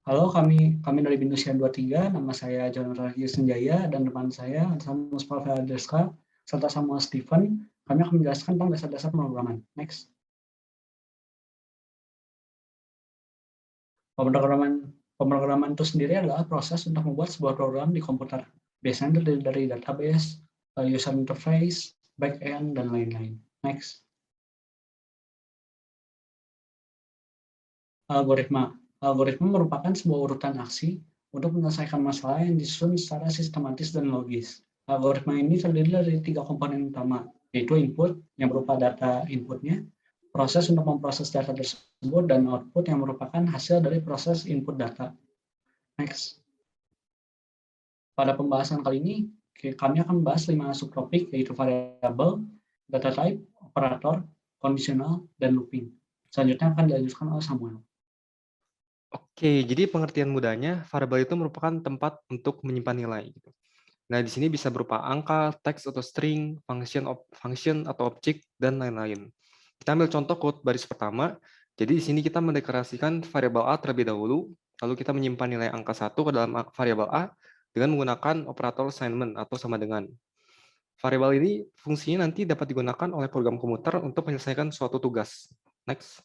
Halo, kami dari Bindusia 23, nama saya Jonathan Senjaya dan teman saya Samuel Paldeska serta Samuel Stephen. Kami akan menjelaskan tentang dasar-dasar pemrograman. Next. Pemrograman itu sendiri adalah proses untuk membuat sebuah program di komputer. Biasanya dari database, user interface, backend, dan lain-lain. Next. Algoritma. Algoritma merupakan sebuah urutan aksi untuk menyelesaikan masalah yang disusun secara sistematis dan logis. Algoritma ini terdiri dari 3 komponen utama, yaitu input yang berupa data inputnya, proses untuk memproses data tersebut, dan output yang merupakan hasil dari proses input data. Next. Pada pembahasan kali ini, kami akan membahas 5 subtopik, yaitu variabel, data type, operator, conditional, dan looping. Selanjutnya akan dilanjutkan oleh Samuel. Oke, jadi pengertian mudahnya, variabel itu merupakan tempat untuk menyimpan nilai. Nah, di sini bisa berupa angka, teks atau string, function atau objek, dan lain-lain. Kita ambil contoh code baris pertama. Jadi di sini kita mendeklarasikan variabel A terlebih dahulu, lalu kita menyimpan nilai angka 1 ke dalam variabel A dengan menggunakan operator assignment atau sama dengan. Variabel ini fungsinya nanti dapat digunakan oleh program komputer untuk menyelesaikan suatu tugas. Next.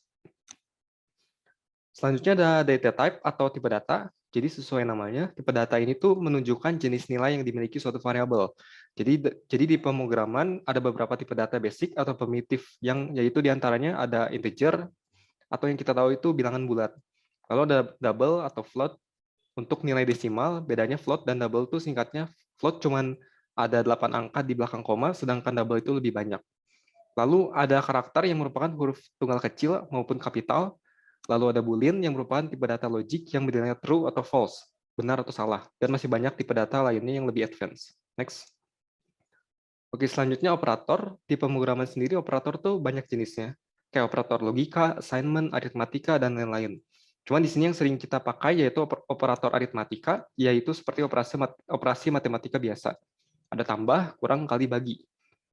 Selanjutnya ada data type atau tipe data. Jadi sesuai namanya, tipe data ini tuh menunjukkan jenis nilai yang dimiliki suatu variabel. Jadi di pemrograman ada beberapa tipe data basic atau primitif yang yaitu diantaranya ada integer atau yang kita tahu itu bilangan bulat. Lalu ada double atau float untuk nilai desimal, bedanya float dan double itu singkatnya float cuman ada 8 angka di belakang koma, sedangkan double itu lebih banyak. Lalu ada karakter yang merupakan huruf tunggal kecil maupun kapital. Lalu ada boolean yang merupakan tipe data logik yang bernilai true atau false, benar atau salah. Dan masih banyak tipe data lainnya yang lebih advance. Next. Oke, selanjutnya operator. Di pemrograman sendiri operator tuh banyak jenisnya. Kayak operator logika, assignment, aritmatika, dan lain-lain. Cuman di sini yang sering kita pakai yaitu operator aritmatika, yaitu seperti operasi matematika biasa. Ada tambah, kurang, kali, bagi.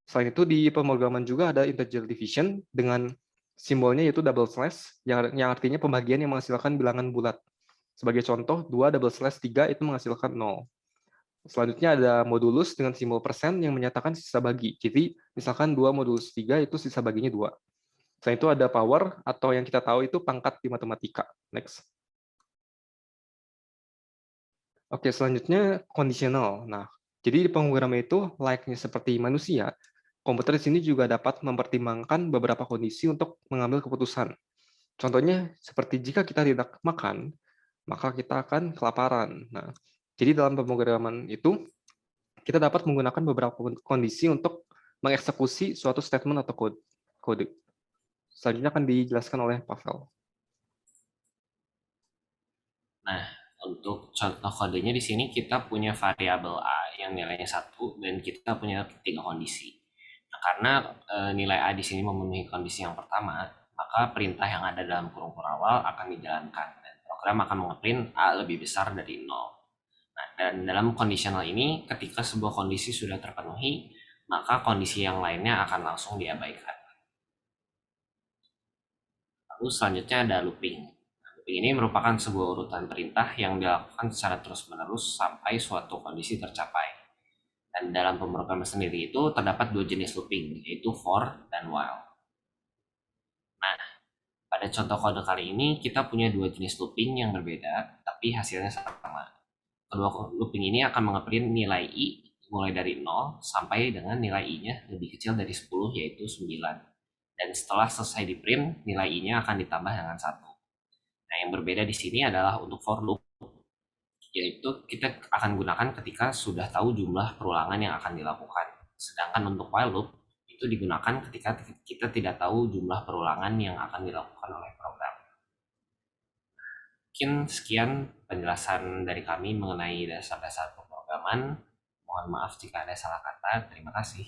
Selain itu di pemrograman juga ada integer division dengan simbolnya yaitu double slash yang artinya pembagian yang menghasilkan bilangan bulat. Sebagai contoh, 2 double slash 3 itu menghasilkan 0. Selanjutnya ada modulus dengan simbol persen yang menyatakan sisa bagi. Jadi misalkan 2 modulus 3 itu sisa baginya 2. Selain itu ada power atau yang kita tahu itu pangkat di matematika. Next. Oke, selanjutnya kondisional. Nah, jadi di pemrograman itu layaknya seperti manusia, komputer di sini juga dapat mempertimbangkan beberapa kondisi untuk mengambil keputusan. Contohnya seperti jika kita tidak makan, maka kita akan kelaparan. Nah, jadi dalam pemrograman itu kita dapat menggunakan beberapa kondisi untuk mengeksekusi suatu statement atau kode. Selanjutnya akan dijelaskan oleh Pavel. Nah, untuk contoh kodenya di sini kita punya variabel A yang nilainya 1 dan kita punya 3 kondisi. Nah, karena nilai A di sini memenuhi kondisi yang pertama, maka perintah yang ada dalam kurung awal akan dijalankan dan program akan mengeprint A lebih besar dari 0. Nah, dan dalam kondisional ini ketika sebuah kondisi sudah terpenuhi, maka kondisi yang lainnya akan langsung diabaikan. Lalu selanjutnya ada looping. Looping ini merupakan sebuah urutan perintah yang dilakukan secara terus-menerus sampai suatu kondisi tercapai. Dan dalam pemrograman sendiri itu terdapat 2 jenis looping, yaitu for dan while. Nah, pada contoh kode kali ini kita punya 2 jenis looping yang berbeda, tapi hasilnya sama. Kedua looping ini akan mengeprint nilai i mulai dari 0 sampai dengan nilai i-nya lebih kecil dari 10, yaitu 9. Dan setelah selesai di print, nilai i-nya akan ditambah dengan 1. Nah, yang berbeda di sini adalah untuk for loop, yaitu kita akan gunakan ketika sudah tahu jumlah perulangan yang akan dilakukan. Sedangkan untuk while loop itu digunakan ketika kita tidak tahu jumlah perulangan yang akan dilakukan oleh program. Mungkin sekian penjelasan dari kami mengenai dasar-dasar pemrograman. Mohon maaf jika ada salah kata. Terima kasih.